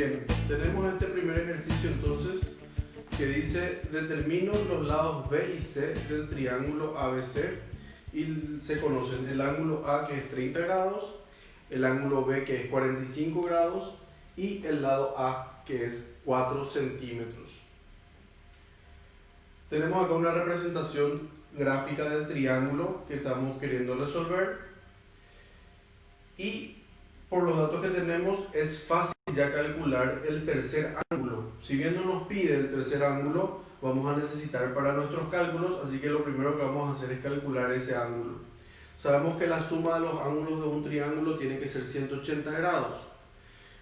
Bien, tenemos este primer ejercicio entonces que dice: determino los lados B y C del triángulo ABC y se conocen el ángulo A, que es 30 grados, el ángulo B, que es 45 grados, y el lado A, que es 4 centímetros. Tenemos acá una representación gráfica del triángulo que estamos queriendo resolver, y por los datos que tenemos es fácil ya calcular el tercer ángulo. Si bien no nos pide el tercer ángulo, vamos a necesitar para nuestros cálculos, así que lo primero que vamos a hacer es calcular ese ángulo. Sabemos que la suma de los ángulos de un triángulo tiene que ser 180 grados.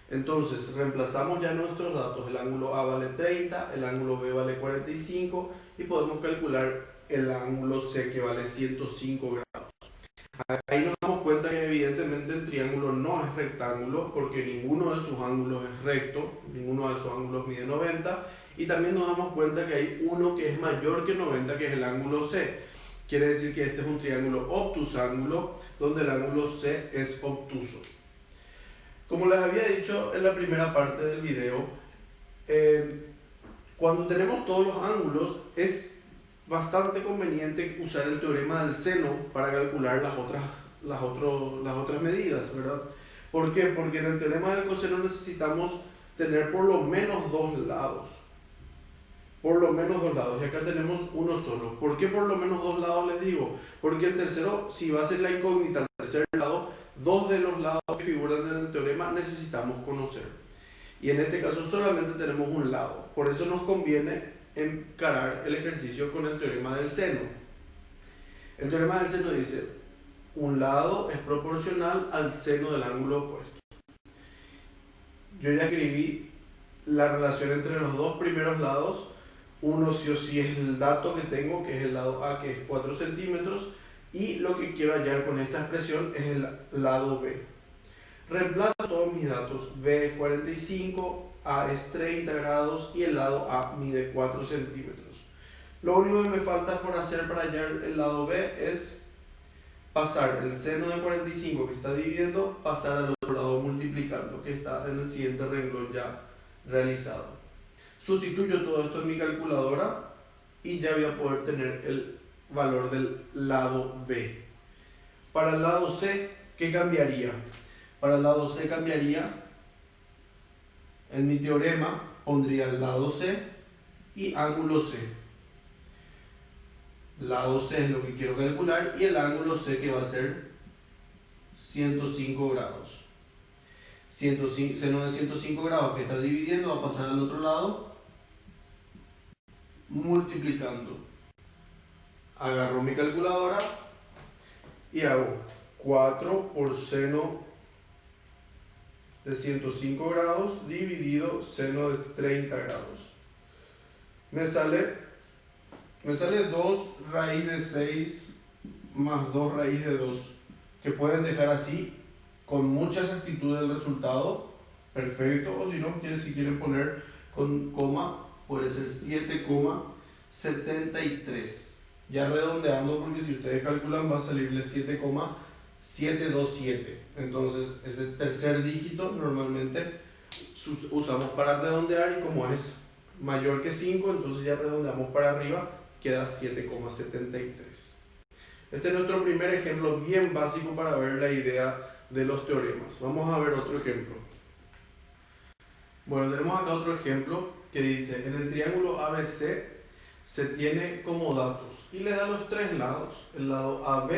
Entonces reemplazamos ya nuestros datos: el ángulo A vale 30, el ángulo B vale 45 y podemos calcular el ángulo C, que vale 105 grados. Ahí nos damos cuenta que evidentemente el triángulo no es rectángulo, porque ninguno de sus ángulos es recto, ninguno de sus ángulos mide 90, y también nos damos cuenta que hay uno que es mayor que 90, que es el ángulo C. Quiere decir que este es un triángulo obtusángulo, donde el ángulo C es obtuso. Como les había dicho en la primera parte del video, cuando tenemos todos los ángulos es bastante conveniente usar el teorema del seno para calcular las otras medidas, ¿verdad? ¿Por qué? Porque en el teorema del coseno necesitamos tener por lo menos dos lados. Por lo menos dos lados, y acá tenemos uno solo. ¿Por qué por lo menos dos lados les digo? Porque el tercero, si va a ser la incógnita del tercer lado, dos de los lados que figuran en el teorema necesitamos conocer. Y en este caso solamente tenemos un lado. Por eso nos conviene encarar el ejercicio con el teorema del seno. El teorema del seno dice: un lado es proporcional al seno del ángulo opuesto. Yo ya escribí la relación entre los dos primeros lados. Uno sí o sí es el dato que tengo, que es el lado A, que es 4 centímetros, y lo que quiero hallar con esta expresión es el lado B. Reemplazo todos mis datos: B es 45, A es 30 grados y el lado A mide 4 centímetros. Lo único que me falta por hacer para hallar el lado B es pasar el seno de 45 que está dividiendo, pasar al otro lado multiplicando, que está en el siguiente renglón ya realizado. Sustituyo todo esto en mi calculadora y ya voy a poder tener el valor del lado B. Para el lado C, ¿qué cambiaría? Para el lado C cambiaría: en mi teorema pondría el lado C y ángulo C. Lado C es lo que quiero calcular y el ángulo C, que va a ser 105 grados. Seno de 105 grados que está dividiendo va a pasar al otro lado multiplicando. Agarro mi calculadora y hago 4 por seno de 105 grados dividido seno de 30 grados. Me sale 2 raíz de 6 más 2 raíz de 2, que pueden dejar así con mucha exactitud el resultado, perfecto, o si no, si quieren poner con coma, puede ser 7,73. Ya redondeando, porque si ustedes calculan va a salirle 7,727. Entonces ese tercer dígito normalmente usamos para redondear, y como es mayor que 5, entonces ya redondeamos para arriba, queda 7,73. Este es nuestro primer ejemplo bien básico para ver la idea de los teoremas. Vamos a ver otro ejemplo. Bueno, tenemos acá otro ejemplo que dice: en el triángulo ABC se tiene como datos, y le da los tres lados: el lado AB,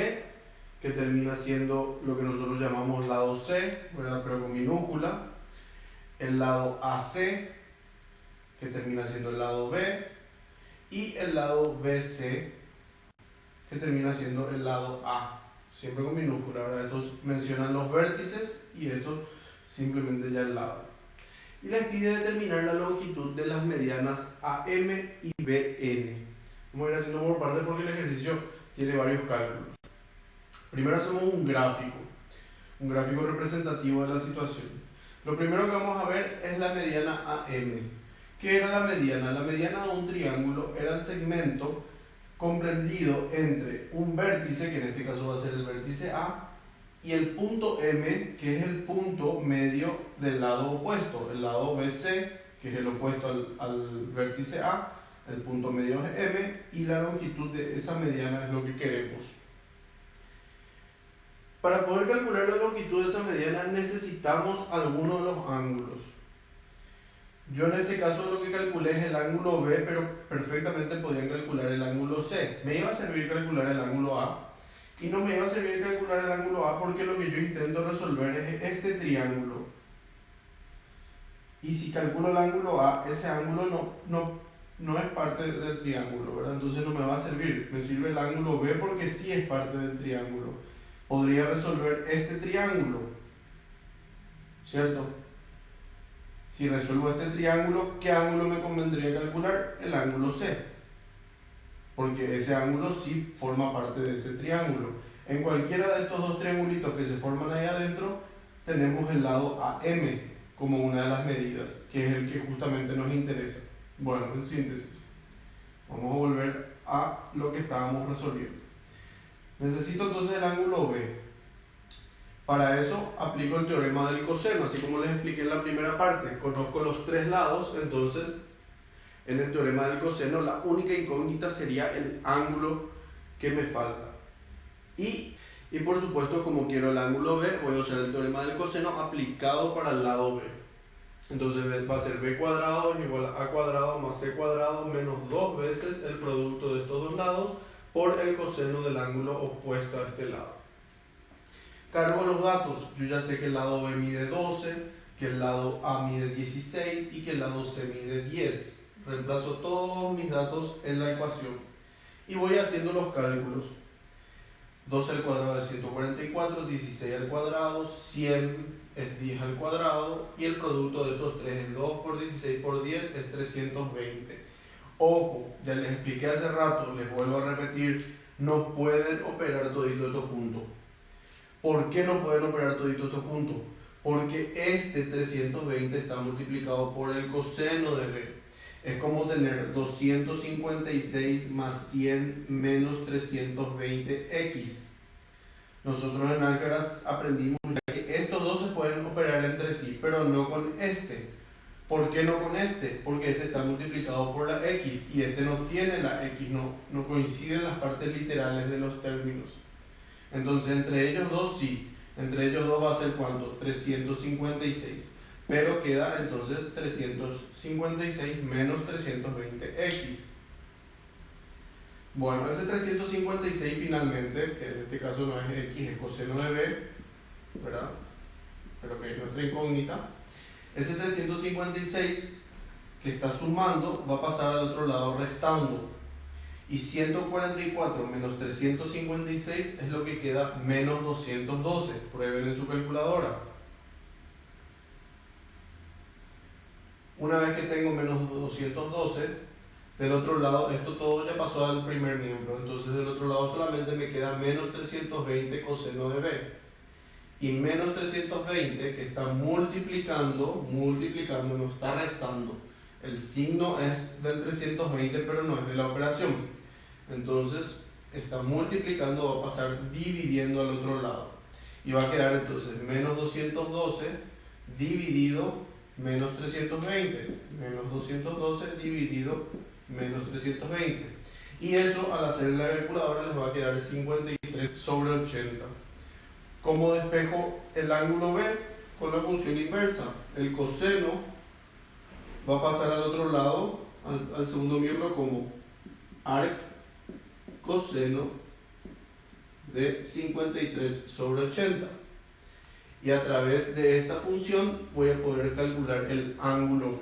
que termina siendo lo que nosotros llamamos lado C, ¿verdad?, pero con minúscula; el lado AC, que termina siendo el lado B; y el lado BC, que termina siendo el lado A, siempre con minúscula, ¿verdad? Estos mencionan los vértices y esto simplemente ya el lado. Y les pide determinar la longitud de las medianas AM y BN. Vamos a ir haciendo por partes porque el ejercicio tiene varios cálculos. Primero hacemos un gráfico representativo de la situación. Lo primero que vamos a ver es la mediana AM. ¿Qué era la mediana? La mediana de un triángulo era el segmento comprendido entre un vértice, que en este caso va a ser el vértice A, y el punto M, que es el punto medio del lado opuesto, el lado BC, que es el opuesto al vértice A, el punto medio es M, y la longitud de esa mediana es lo que queremos. Para poder calcular la longitud de esa mediana necesitamos alguno de los ángulos. Yo en este caso lo que calculé es el ángulo B, pero perfectamente podían calcular el ángulo C. Me iba a servir calcular el ángulo A, y no me iba a servir calcular el ángulo A porque lo que yo intento resolver es este triángulo. Y si calculo el ángulo A, ese ángulo no es parte del triángulo, ¿verdad? Entonces no me va a servir. Me sirve el ángulo B porque sí es parte del triángulo. Podría resolver este triángulo, ¿cierto? Si resuelvo este triángulo, ¿qué ángulo me convendría calcular? El ángulo C, porque ese ángulo sí forma parte de ese triángulo. En cualquiera de estos dos triangulitos que se forman ahí adentro, tenemos el lado AM como una de las medidas, que es el que justamente nos interesa. Bueno, en síntesis, vamos a volver a lo que estábamos resolviendo. Necesito entonces el ángulo B. Para eso aplico el teorema del coseno, así como les expliqué en la primera parte. Conozco los tres lados, entonces en el teorema del coseno la única incógnita sería el ángulo que me falta. Y por supuesto, como quiero el ángulo B, voy a usar el teorema del coseno aplicado para el lado B. Entonces va a ser B cuadrado es igual a A cuadrado más C cuadrado menos 2 veces el producto de estos dos lados por el coseno del ángulo opuesto a este lado. Cargo los datos. Yo ya sé que el lado B mide 12, que el lado A mide 16 y que el lado C mide 10. Reemplazo todos mis datos en la ecuación y voy haciendo los cálculos. 12 al cuadrado es 144, 16 al cuadrado, 100 es 10 al cuadrado y el producto de estos tres es 2 por 16 por 10 es 320. Ojo, ya les expliqué hace rato, les vuelvo a repetir, no pueden operar todito esto juntos. ¿Por qué no pueden operar todito esto juntos? Porque este 320 está multiplicado por el coseno de B. Es como tener 256 más 100 menos 320x. Nosotros en álgebras aprendimos que estos dos se pueden operar entre sí, pero no con este. ¿Por qué no con este? Porque este está multiplicado por la x y este no tiene la x, no coinciden las partes literales de los términos. Entonces entre ellos dos sí, entre ellos dos va a ser ¿cuánto? 356. Pero queda entonces 356 menos 320x. Bueno, ese 356 finalmente, que en este caso no es x, es coseno de b, ¿verdad? Pero que es nuestra incógnita. Ese 356 que está sumando va a pasar al otro lado restando. Y 144 menos 356 es lo que queda menos 212. Prueben en su calculadora. Una vez que tengo menos 212, del otro lado, esto todo ya pasó al primer miembro, entonces del otro lado solamente me queda menos 320 coseno de b. Y menos 320 que está multiplicando, no está restando. El signo es del 320 pero no es de la operación. Entonces está multiplicando, va a pasar dividiendo al otro lado. Y va a quedar entonces menos 212 dividido menos 320, menos 212 dividido menos 320. Y eso al hacer la calculadora les va a quedar 53 sobre 80. ¿Cómo despejo el ángulo B? Con la función inversa. El coseno va a pasar al otro lado, al segundo miembro, como arc coseno de 53 sobre 80. Y a través de esta función voy a poder calcular el ángulo B.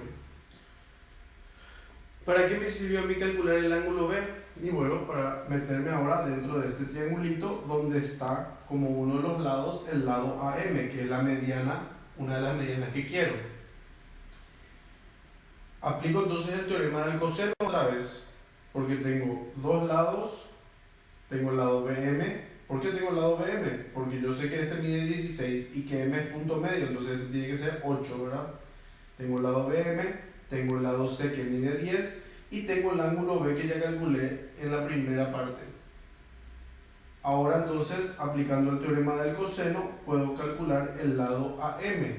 ¿Para qué me sirvió a mí calcular el ángulo B? Y bueno, para meterme ahora dentro de este triangulito donde está como uno de los lados el lado AM, que es la mediana, una de las medianas que quiero. Aplico entonces el teorema del coseno otra vez, porque tengo dos lados, tengo el lado BM. ¿Por qué tengo el lado BM? Porque yo sé que este mide 16 y que M es punto medio, entonces este tiene que ser 8, ¿verdad? Tengo el lado BM, tengo el lado C que mide 10 y tengo el ángulo B que ya calculé en la primera parte. Ahora entonces, aplicando el teorema del coseno, puedo calcular el lado AM.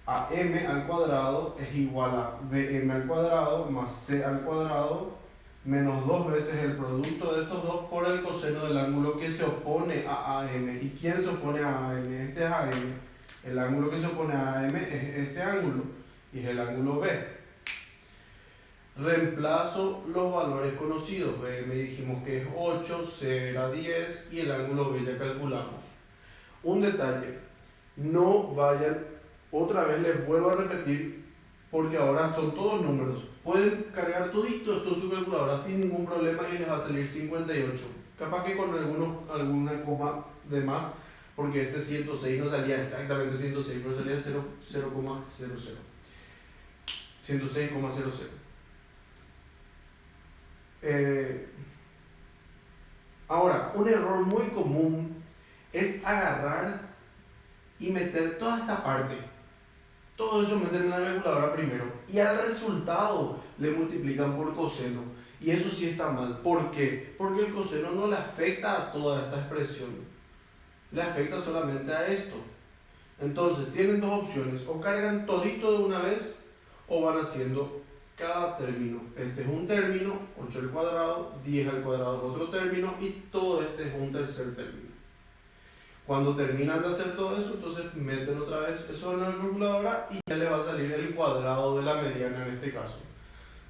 AM al cuadrado es igual a BM al cuadrado más C al cuadrado menos 2 veces el producto de estos dos por el coseno del ángulo que se opone a AM. ¿Y quién se opone a AM? Este es AM. El ángulo que se opone a AM es este ángulo y es el ángulo B. Reemplazo los valores conocidos. BM dijimos que es 8, C era 10 y el ángulo B ya calculamos. Un detalle, no vayan, otra vez les vuelvo a repetir, porque ahora son todos números. Pueden cargar todito esto en su calculadora sin ningún problema y les va a salir 58. Capaz que con alguna coma de más, porque este 106 no salía exactamente 106, pero salía 0,00. 106,00. Ahora, un error muy común es agarrar y meter toda esta parte. Todo eso meten en la calculadora primero y al resultado le multiplican por coseno. Y eso sí está mal. ¿Por qué? Porque el coseno no le afecta a toda esta expresión. Le afecta solamente a esto. Entonces tienen dos opciones. O cargan todito de una vez o van haciendo cada término. Este es un término, 8 al cuadrado, 10 al cuadrado es otro término y todo este es un tercer término. Cuando terminan de hacer todo eso, entonces meten otra vez eso en la calculadora y ya les va a salir el cuadrado de la mediana en este caso.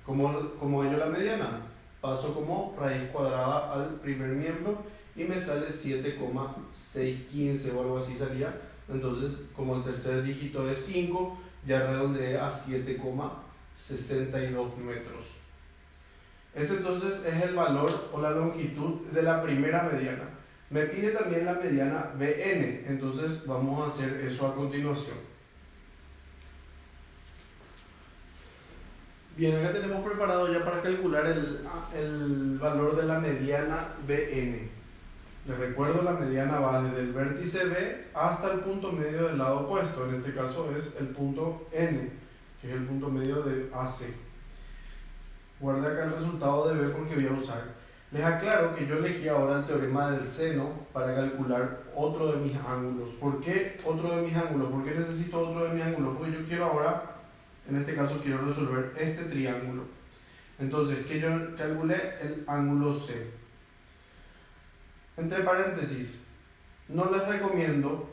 Como hallo la mediana, paso como raíz cuadrada al primer miembro y me sale 7,615 o algo así salía. Entonces, como el tercer dígito es 5, ya redondeé a 7,62 metros. Ese entonces es el valor o la longitud de la primera mediana. Me pide también la mediana BN, entonces vamos a hacer eso a continuación. Bien, acá tenemos preparado ya para calcular el valor de la mediana BN. Les recuerdo, la mediana va desde el vértice B hasta el punto medio del lado opuesto, en este caso es el punto N, que es el punto medio de AC. Guarde acá el resultado de B porque voy a usar. Les aclaro que yo elegí ahora el teorema del seno para calcular otro de mis ángulos. ¿Por qué otro de mis ángulos? ¿Por qué necesito otro de mis ángulos? Porque yo quiero ahora, en este caso quiero resolver este triángulo. Entonces, que yo calculé el ángulo C. Entre paréntesis, no les recomiendo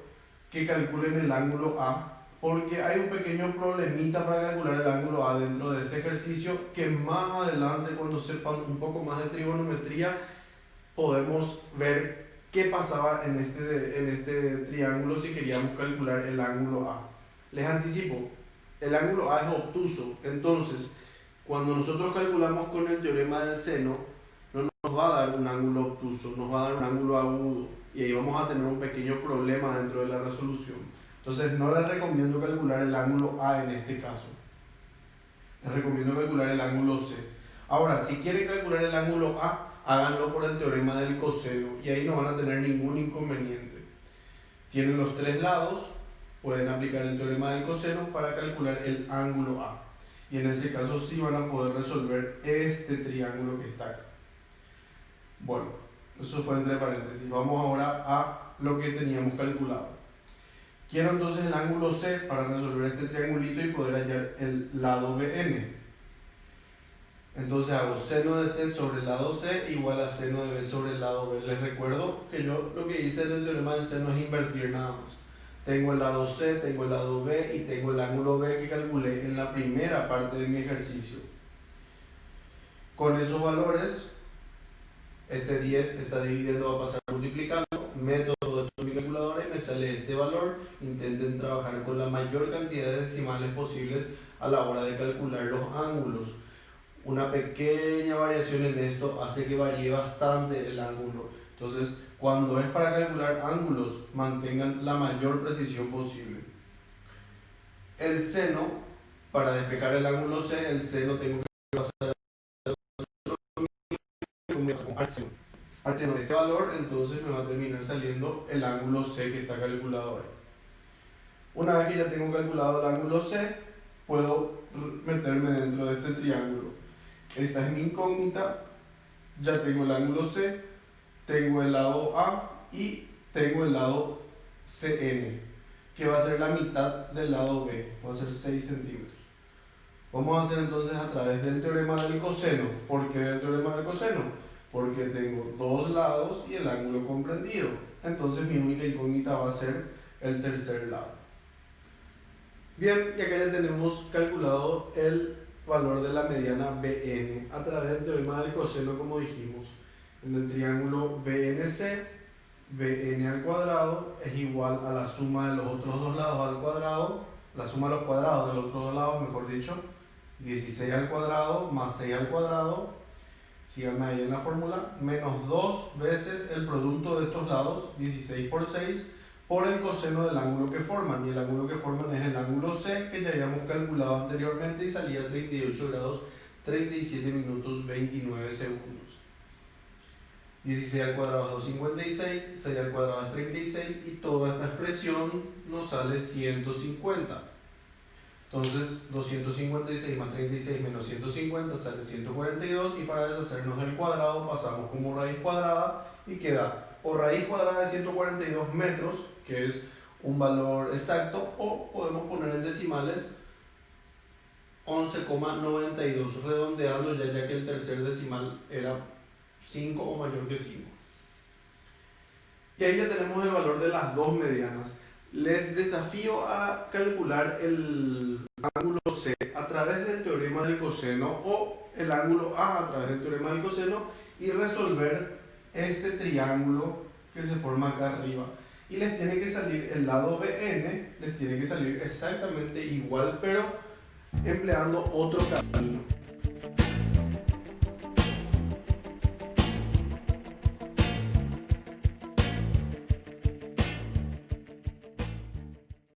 que calculen el ángulo A porque hay un pequeño problemita para calcular el ángulo A dentro de este ejercicio que más adelante, cuando sepan un poco más de trigonometría, podemos ver qué pasaba en este triángulo si queríamos calcular el ángulo A. Les anticipo, el ángulo A es obtuso, entonces cuando nosotros calculamos con el teorema del seno, no nos va a dar un ángulo obtuso, nos va a dar un ángulo agudo y ahí vamos a tener un pequeño problema dentro de la resolución. Entonces no les recomiendo calcular el ángulo A en este caso. Les recomiendo calcular el ángulo C. Ahora, si quieren calcular el ángulo A, háganlo por el teorema del coseno y ahí no van a tener ningún inconveniente. Tienen los tres lados, pueden aplicar el teorema del coseno para calcular el ángulo A. Y en ese caso sí van a poder resolver este triángulo que está acá. Bueno, eso fue entre paréntesis. Vamos ahora a lo que teníamos calculado. Quiero entonces el ángulo C para resolver este triangulito y poder hallar el lado BN. Entonces hago seno de C sobre el lado C igual a seno de B sobre el lado B. Les recuerdo que yo lo que hice en el teorema del seno es invertir nada más. Tengo el lado C, tengo el lado B y tengo el ángulo B que calculé en la primera parte de mi ejercicio. Con esos valores, este 10 está dividiendo, va a pasar multiplicando, meto todo esto en mi calculadora y me sale este valor. Intenten trabajar con la mayor cantidad de decimales posibles a la hora de calcular los ángulos. Una pequeña variación en esto hace que varíe bastante el ángulo. Entonces, cuando es para calcular ángulos, mantengan la mayor precisión posible. El seno, para despejar el ángulo C, el seno tengo que pasar al seno de este valor, entonces me va a terminar saliendo el ángulo C que está calculado ahí. Una vez que ya tengo calculado el ángulo C, puedo meterme dentro de este triángulo. Esta es mi incógnita, ya tengo el ángulo C, tengo el lado A y tengo el lado CN. que va a ser la mitad del lado B, va a ser 6 centímetros. Vamos a hacer entonces a través del teorema del coseno. ¿Por qué el teorema del coseno? Porque tengo dos lados y el ángulo comprendido. Entonces mi única incógnita va a ser el tercer lado. Bien, y acá ya tenemos calculado el valor de la mediana BN a través del teorema del coseno, como dijimos. En el triángulo BNC, BN al cuadrado es igual a la suma de los otros dos lados al cuadrado, la suma de los cuadrados del otro lado, mejor dicho, 16 al cuadrado más 6 al cuadrado, síganme ahí en la fórmula, menos 2 veces el producto de estos lados, 16 por 6, por el coseno del ángulo que forman. Y el ángulo que forman es el ángulo C, que ya habíamos calculado anteriormente y salía 38 grados 37 minutos 29 segundos. 16 al cuadrado es 256, 6 al cuadrado es 36 y toda esta expresión nos sale 150. Entonces 256 más 36 menos 150 sale 142 y para deshacernos del cuadrado pasamos como raíz cuadrada y queda o raíz cuadrada de 142 metros, que es un valor exacto, o podemos poner en decimales 11,92 redondeando ya que el tercer decimal era 5 o mayor que 5. Y ahí ya tenemos el valor de las dos medianas. Les desafío a calcular el ángulo C a través del teorema del coseno o el ángulo A través del teorema del coseno y resolver este triángulo que se forma acá arriba. Y les tiene que salir el lado BN, les tiene que salir exactamente igual, pero empleando otro camino.